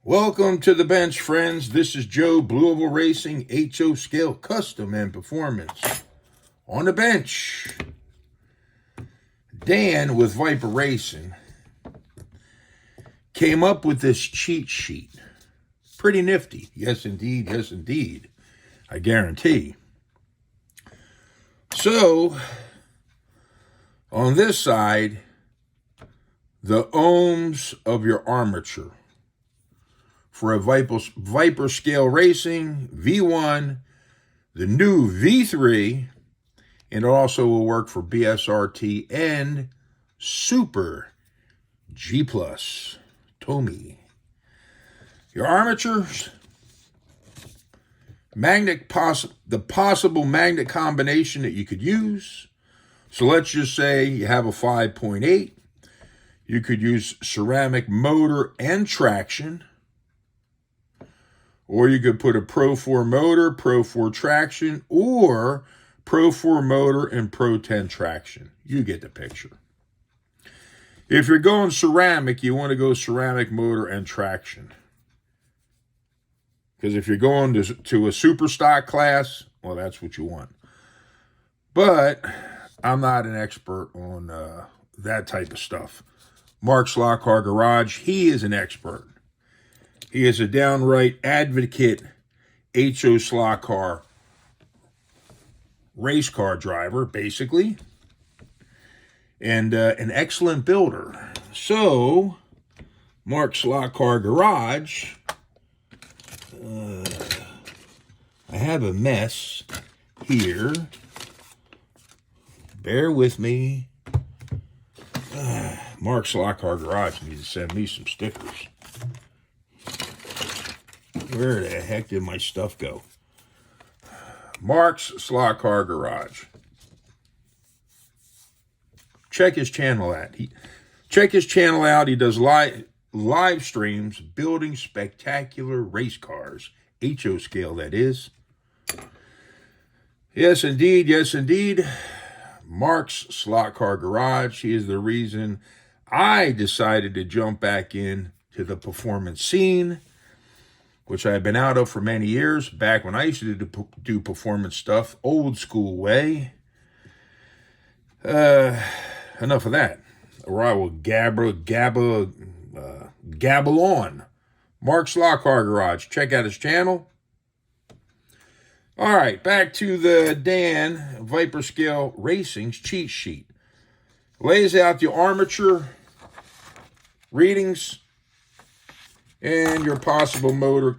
Welcome to the bench, friends. This is Joe, BlueOvalRacingHoScale Custom and Performance. On the bench, Dan with Viper Racing came up with this cheat sheet. Pretty nifty. Yes, indeed. Yes, indeed. I guarantee. So, on this side, the ohms of your armature. For a Viper Scale Racing V1, the new V3, and it also will work for BSRT and Super G+, Tommy. Your armatures, the possible magnet combination that you could use. So let's just say you have a 5.8. You could use ceramic motor and traction. Or you could put a Pro 4 motor, Pro 4 traction, or Pro 4 motor and Pro 10 traction. You get the picture. If you're going ceramic, you want to go ceramic motor and traction. Because if you're going to a super stock class, well, that's what you want. But I'm not an expert on that type of stuff. Mark Slot Car Garage, he is an expert. He is a downright advocate HO slot car race car driver, basically, and an excellent builder. So, Mark Slot Car Garage, I have a mess here. Bear with me. Mark Slot Car Garage needs to send me some stickers. Where the heck did my stuff go? Mark's Slot Car Garage. Check his channel out. Check his channel out. He does live streams building spectacular race cars. HO scale, that is. Yes, indeed. Yes, indeed. Mark's Slot Car Garage. He is the reason I decided to jump back in to the performance scene, which I've been out of for many years, back when I used to do performance stuff, old school way. Enough of that, or I will gabble on. Mark Slot Car Garage, check out his channel. All right, back to the Dan Viper Scale Racing's cheat sheet. Lays out the armature readings and your possible motor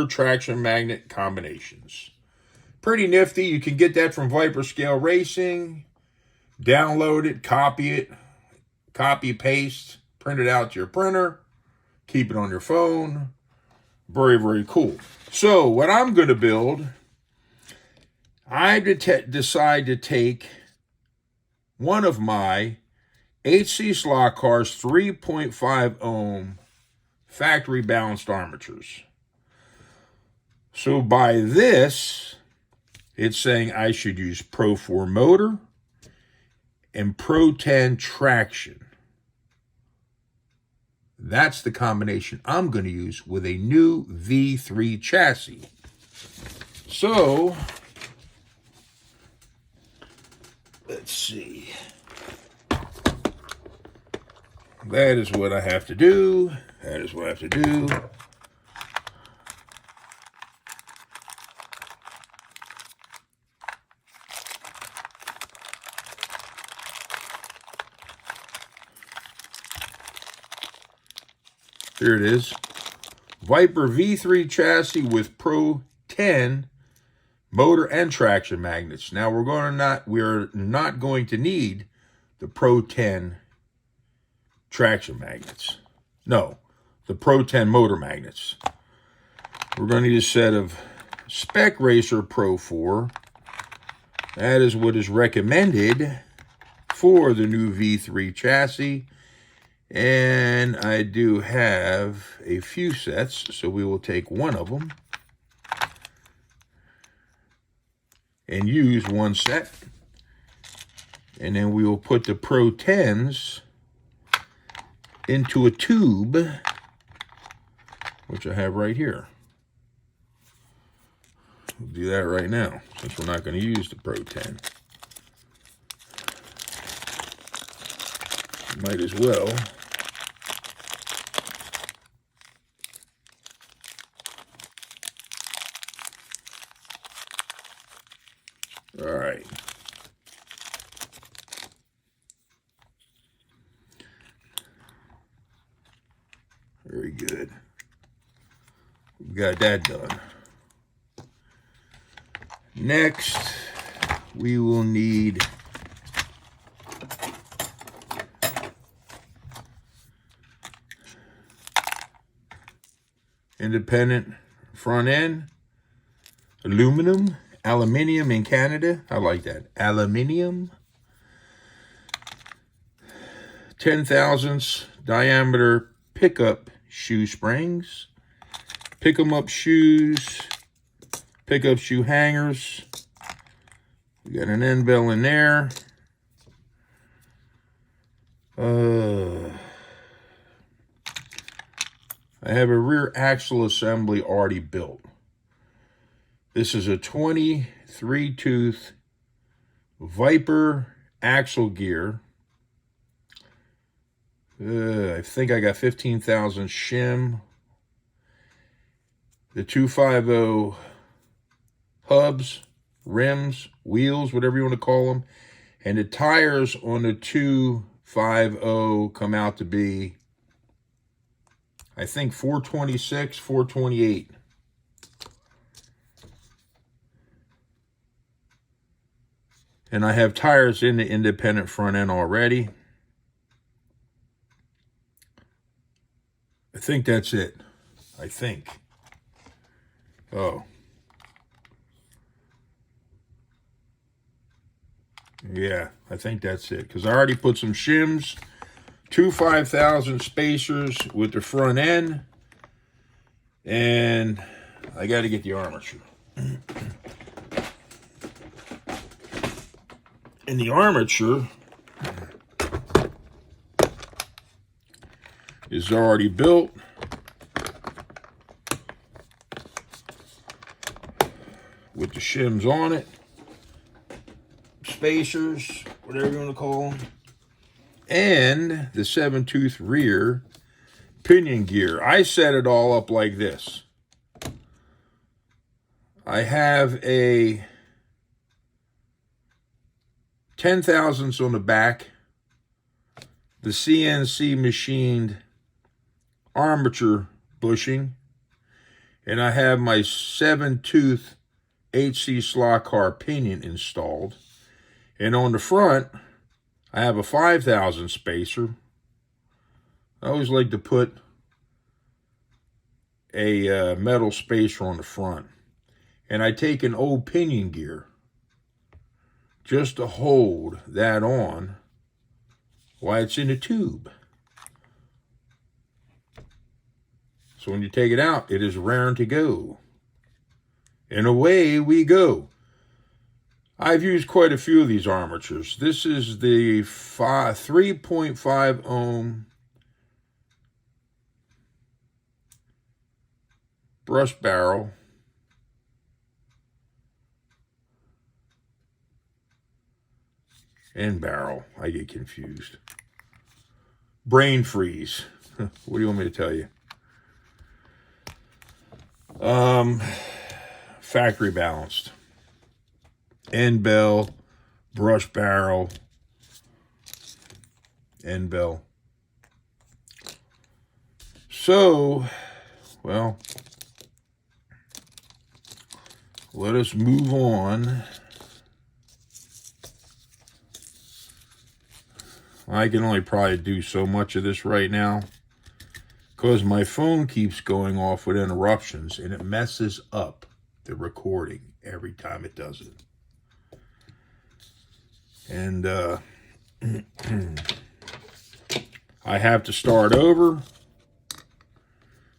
traction magnet combinations. Pretty nifty. You can get that from Viper Scale Racing. Download it, copy, paste, print it out to your printer, keep it on your phone. Very, very cool. So what I'm going to build, I decide to take one of my HC Slot Car's 3.5 ohm factory balanced armatures. So by this, it's saying I should use Pro 4 motor and Pro 10 traction. That's the combination I'm going to use with a new V3 chassis. So, let's see. That is what I have to do. That is what I have to do. Here it is. Viper V3 chassis with Pro 10 motor and traction magnets. Now we're not going to need the Pro 10 traction magnets. No, the Pro 10 motor magnets. We're going to need a set of Spec Racer Pro 4. That is what is recommended for the new V3 chassis. And I do have a few sets, so we will take one of them and use one set. And then we will put the Pro 10s into a tube which I have right here. We'll do that right now, since we're not going to use the Pro 10. Might as well. All right. Very good. We got that done. Next, we will need independent front end, aluminium in Canada. I like that. Aluminium. 10 thousandths diameter pickup shoe springs. Pick 'em up shoes. Pickup shoe hangers. We got an end bell in there. I have a rear axle assembly already built. This is a 23-tooth Viper axle gear. I think I got 15,000 shim. The 250 hubs, rims, wheels, whatever you want to call them. And the tires on the 250 come out to be, I think, 426, 428. And I have tires in the independent front end already. I think that's it. I think. Oh. Yeah, I think that's it. Because I already put some shims, 2 5,000 spacers with the front end. And I got to get the armature. And the armature is already built. With the shims on it. Spacers, whatever you want to call them. And the 7-tooth rear pinion gear. I set it all up like this. I have a 10 thousandths on the back, the CNC machined armature bushing, and I have my 7-tooth HC slot car pinion installed. And on the front, I have a 5,000 spacer. I always like to put a metal spacer on the front. And I take an old pinion gear just to hold that on while it's in the tube. So when you take it out, it is raring to go. And away we go. I've used quite a few of these armatures. This is the 3.5 ohm brush barrel. And barrel. I get confused. Brain freeze. What do you want me to tell you? Factory balanced. End bell, brush barrel, end bell. So, well, let us move on. I can only probably do so much of this right now because my phone keeps going off with interruptions and it messes up the recording every time it does it. And I have to start over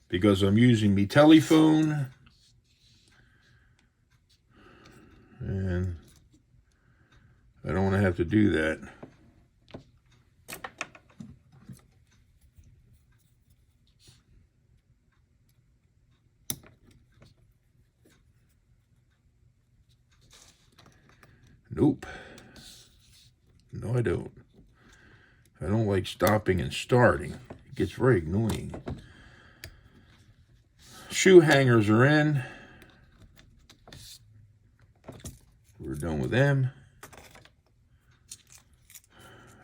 because I'm using my telephone. And I don't want to have to do that. Nope. No, I don't. I don't like stopping and starting. It gets very annoying. Shoe hangers are in. We're done with them.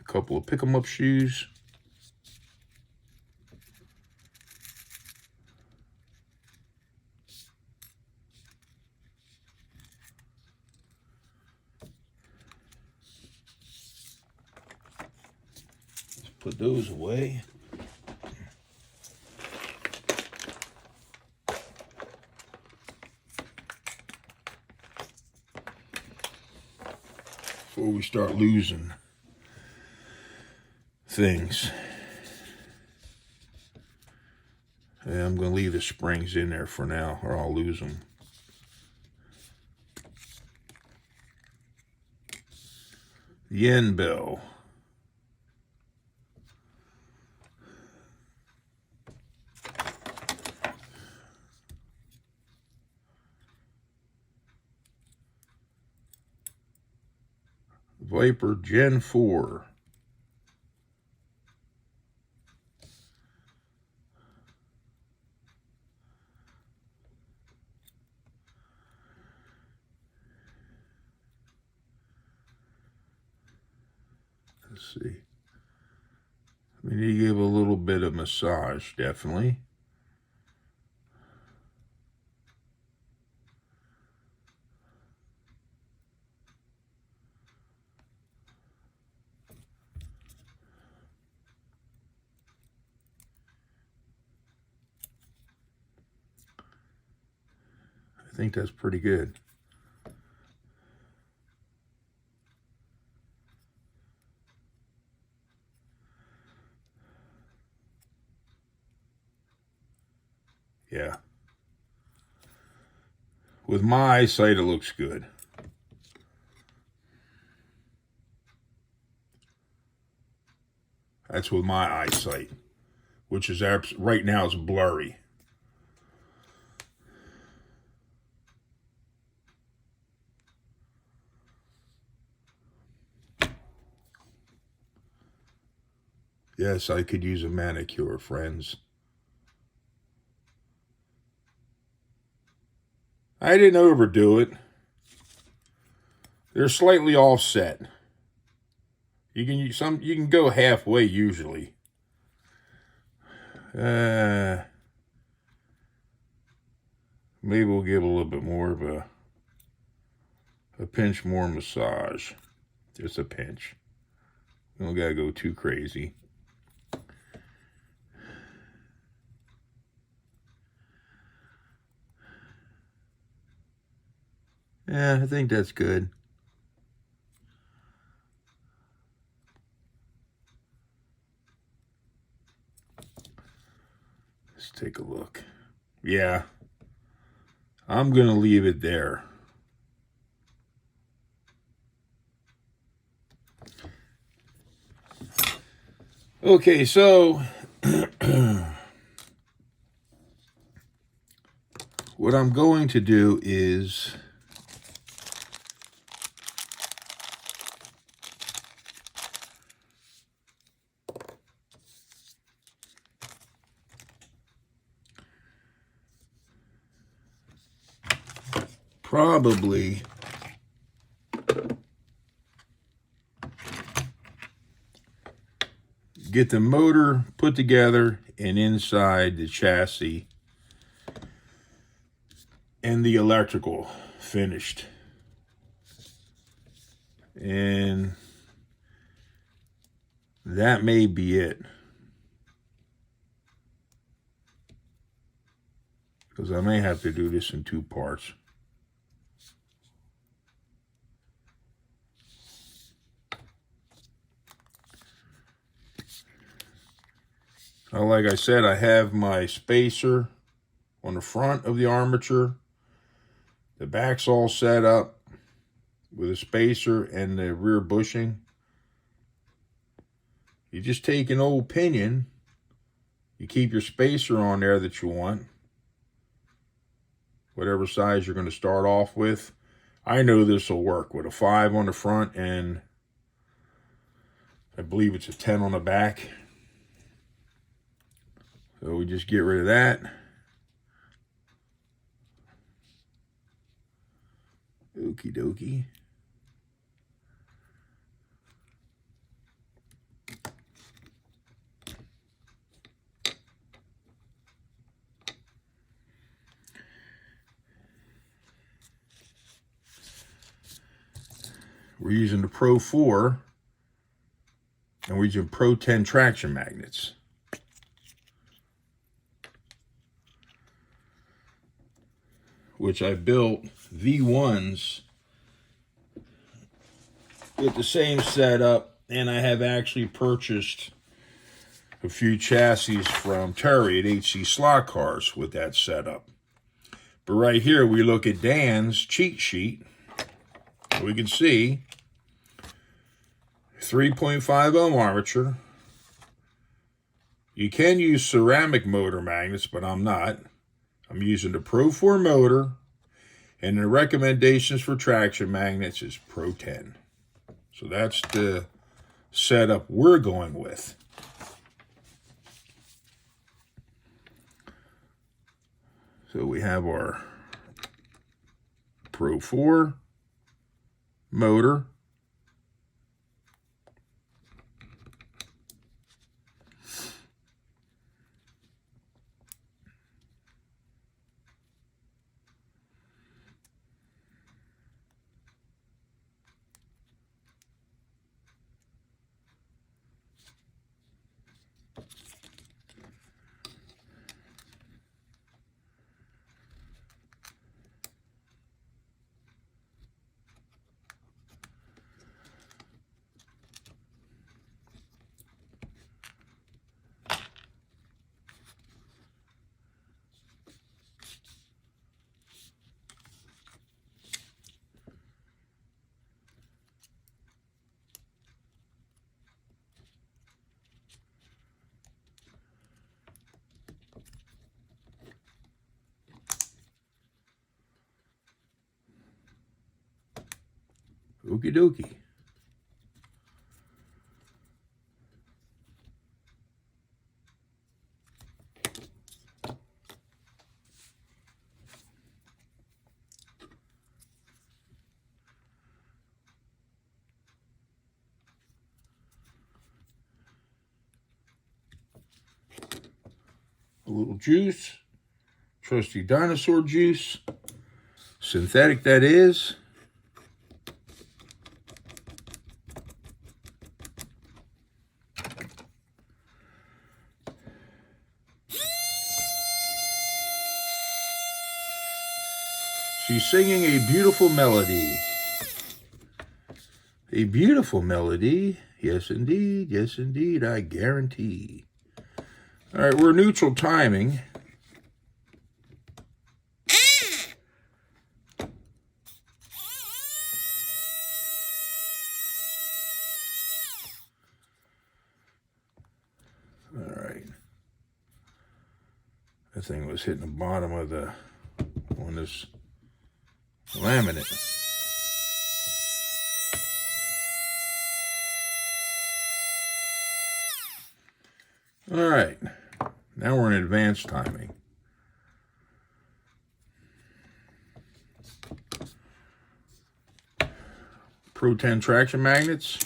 A couple of pick-em-up shoes. Let's put those away. Before we start losing things. And I'm going to leave the springs in there for now, or I'll lose them. Yen bell. Viper Gen 4. Let's see. We need to give a little bit of massage, definitely. I think that's pretty good. Yeah. With my eyesight, it looks good. That's with my eyesight, which is right now is blurry. Yes, I could use a manicure, friends. I didn't overdo it. They're slightly offset. You can go halfway usually. Maybe we'll give a little bit more of a pinch more massage. Just a pinch. We don't gotta go too crazy. Yeah, I think that's good. Let's take a look. Yeah, I'm going to leave it there. Okay, so what I'm going to do is probably get the motor put together and inside the chassis and the electrical finished. And that may be it. Because I may have to do this in 2 parts. Like I said, I have my spacer on the front of the armature. The back's all set up with a spacer and the rear bushing. You just take an old pinion. You keep your spacer on there that you want. Whatever size you're going to start off with. I know this will work with a 5 on the front and I believe it's a 10 on the back. So we just get rid of that. Okie dokie. We're using the Pro 4 and we're using Pro 10 traction magnets. Which I built V1s with the same setup, and I have actually purchased a few chassis from Terry at HC Slot Cars with that setup. But right here we look at Dan's cheat sheet. We can see 3.5 ohm armature. You can use ceramic motor magnets, but I'm not. I'm using the Pro 4 motor, and the recommendations for traction magnets is Pro 10. So that's the setup we're going with. So we have our Pro 4 motor. Okie dokie. A little juice, trusty dinosaur juice, synthetic that is. She's singing a beautiful melody. A beautiful melody. Yes, indeed, I guarantee. All right, we're neutral timing. All right. That thing was hitting the bottom of the, on this laminate. All right, now we're in advanced timing. Pro 10 traction magnets.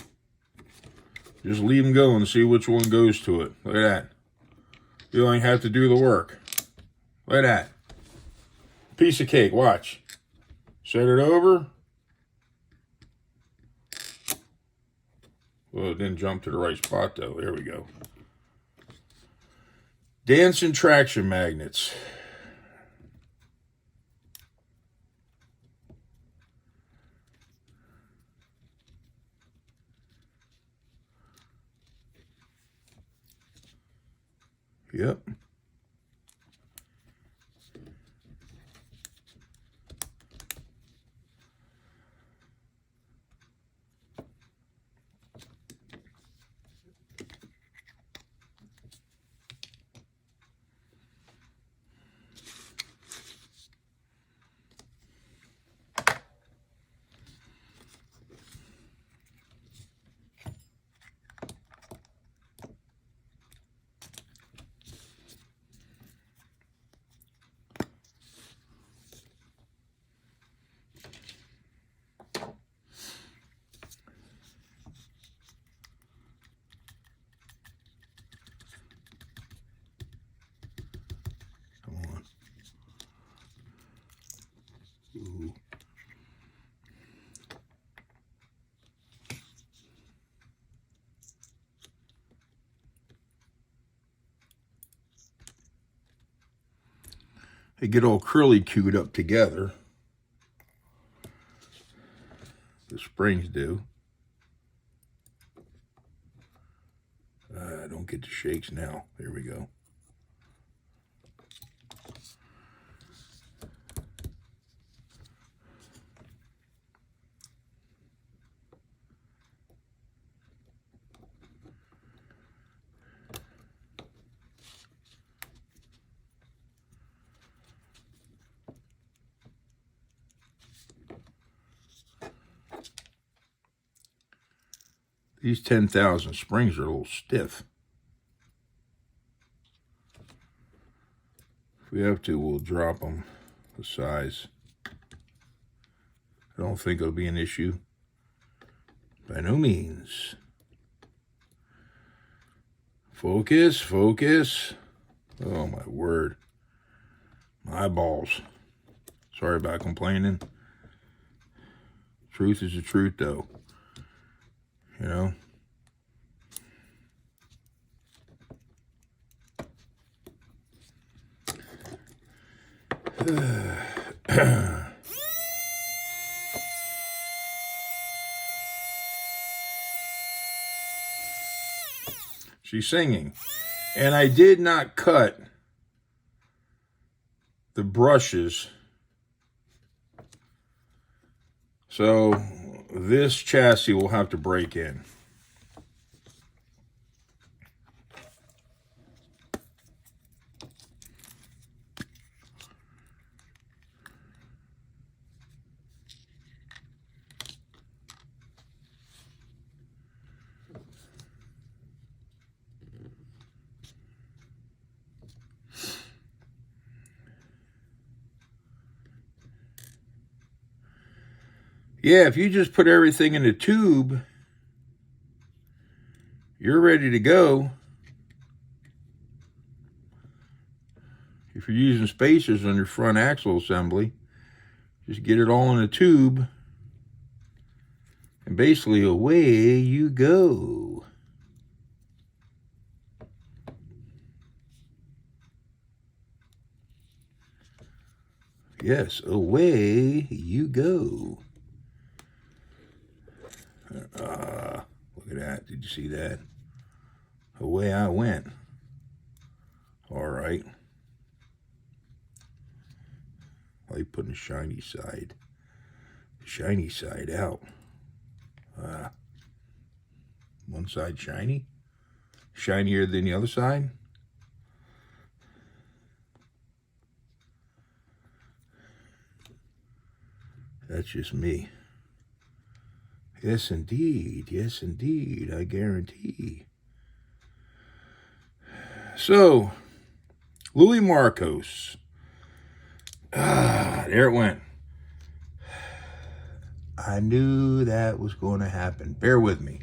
Just leave them go and see which one goes to it. Look at that. You only have to do the work. Look at that. Piece of cake, watch. Set it over. Well, it didn't jump to the right spot though. There we go. Dancing traction magnets. Yep. Ooh. They get all curly cued up together. The springs do. Don't get the shakes now. There we go. These 10,000 springs are a little stiff. If we have to, we'll drop them the size. I don't think it'll be an issue. By no means. Focus, focus. Oh, my word. My eyeballs. Sorry about complaining. Truth is the truth, though. You know? She's singing. And I did not cut the brushes. So this chassis will have to break in. Yeah, if you just put everything in a tube, you're ready to go. If you're using spacers on your front axle assembly, just get it all in a tube, and basically away you go. Yes, away you go. Look at that. Did you see that? Away I went. All right. I like putting the shiny side out. One side shiny. Shinier than the other side. That's just me. Yes, indeed. Yes, indeed. I guarantee. So, Louis Marcos. There it went. I knew that was going to happen. Bear with me.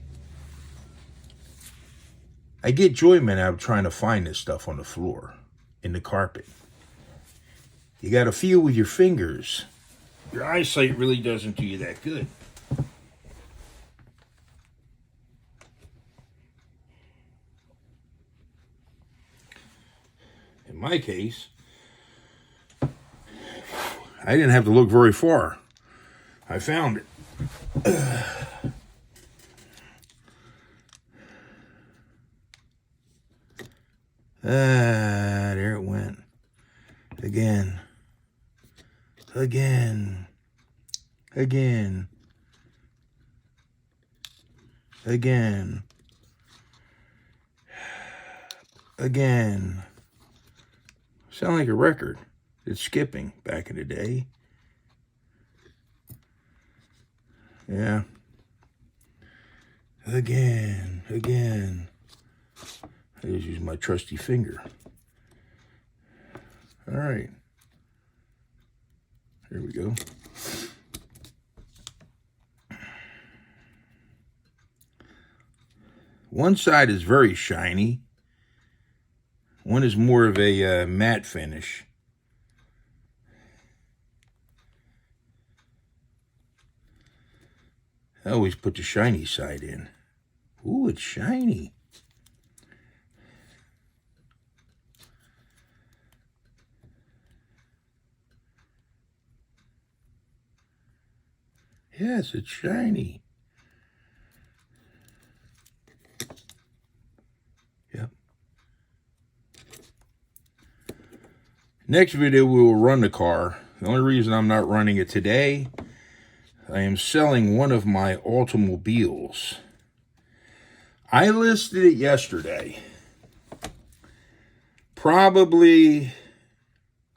I get enjoyment out of trying to find this stuff on the floor, in the carpet. You got to feel with your fingers. Your eyesight really doesn't do you that good. In my case, I didn't have to look very far. I found it. There it went. Again. Again. Again. Again. Again. Sound like a record. It's skipping back in the day. Yeah. Again. Again. I just use my trusty finger. All right. Here we go. One side is very shiny. One is more of a matte finish. I always put the shiny side in. Ooh, it's shiny. Yes, it's shiny. Yep. Next video, we will run the car. The only reason I'm not running it today, I am selling one of my automobiles. I listed it yesterday. Probably,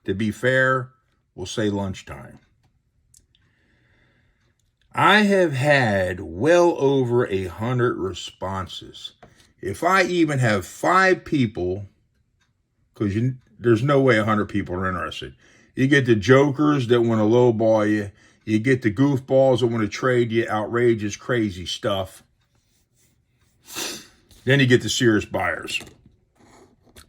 to be fair, we'll say lunchtime. I have had well over 100 responses. If I even have 5 people, because there's no way 100 people are interested. You get the jokers that want to lowball you. You get the goofballs that want to trade you outrageous, crazy stuff. Then you get the serious buyers.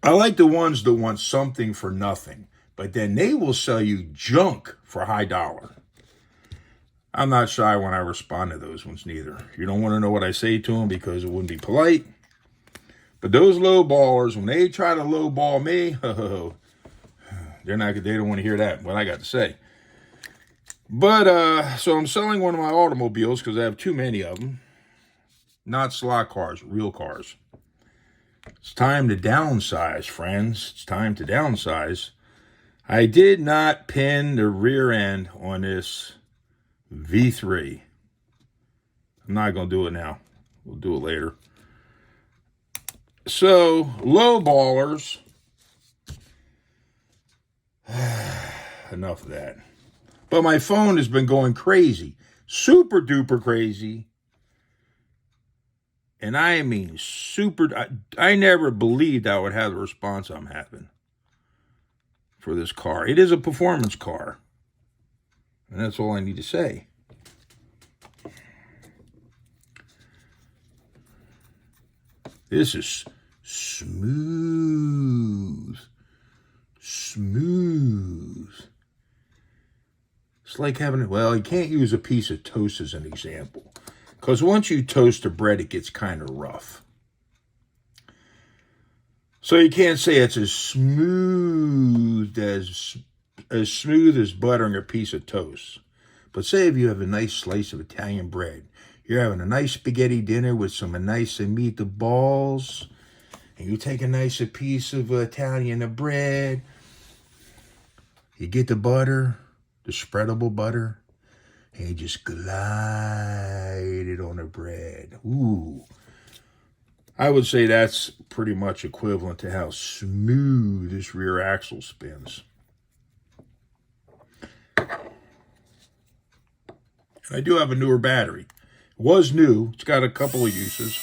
I like the ones that want something for nothing, but then they will sell you junk for high dollar. I'm not shy when I respond to those ones neither. You don't want to know what I say to them because it wouldn't be polite. But those lowballers, when they try to lowball me, they don't want to hear that, what I got to say. But, so I'm selling one of my automobiles because I have too many of them. Not slot cars, real cars. It's time to downsize, friends. It's time to downsize. I did not pin the rear end on this V3. I'm not going to do it now. We'll do it later. So, lowballers. Enough of that. But my phone has been going crazy. Super duper crazy. And I mean super. I never believed I would have the response I'm having for this car. It is a performance car. And that's all I need to say. This is smooth. Smooth. It's like having, well, you can't use a piece of toast as an example. Because once you toast the bread, it gets kind of rough. So you can't say it's as smooth as buttering a piece of toast. But say if you have a nice slice of Italian bread, you're having a nice spaghetti dinner with some nice meatballs, and you take a nice piece of Italian bread, you get the butter, the spreadable butter, and you just glide it on the bread. Ooh. I would say that's pretty much equivalent to how smooth this rear axle spins. And I do have a newer battery. It was new. It's got a couple of uses.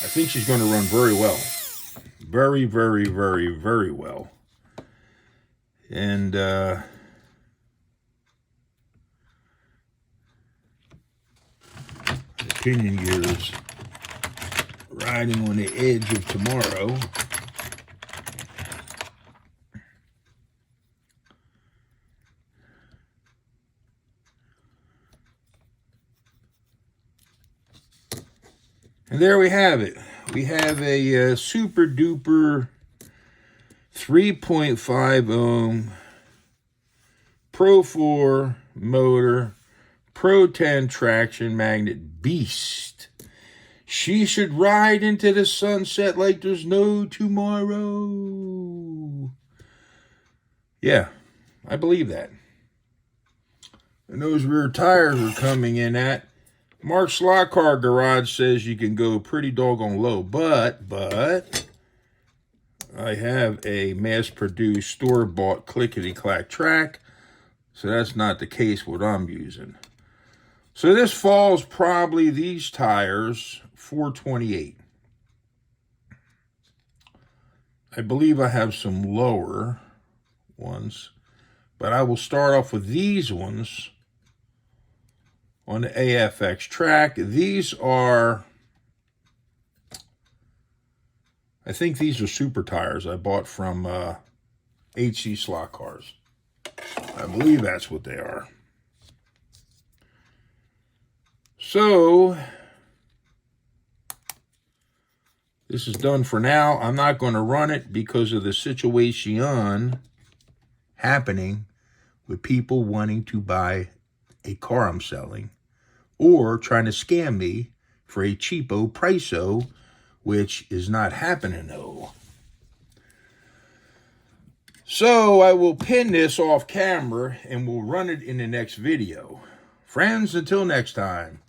I think she's going to run very well. Very, very, very, very well. And the pinion gears riding on the edge of tomorrow. And there we have it. We have a super duper 3.5 ohm Pro 4 motor, Pro 10 traction magnet beast. She should ride into the sunset like there's no tomorrow. Yeah, I believe that. And those rear tires are coming in at, Mark Slot Car Garage says you can go pretty doggone low, but I have a mass-produced, store-bought clickety-clack track, so that's not the case what I'm using. So this falls probably these tires 428. I believe I have some lower ones, but I will start off with these ones on the AFX track. These are I think these are super tires I bought from HC Slot Cars. I believe that's what they are. So, this is done for now. I'm not going to run it because of the situation happening with people wanting to buy a car I'm selling or trying to scam me for a cheapo price-o, which is not happening though. So I will pin this off camera and we'll run it in the next video. Friends, until next time.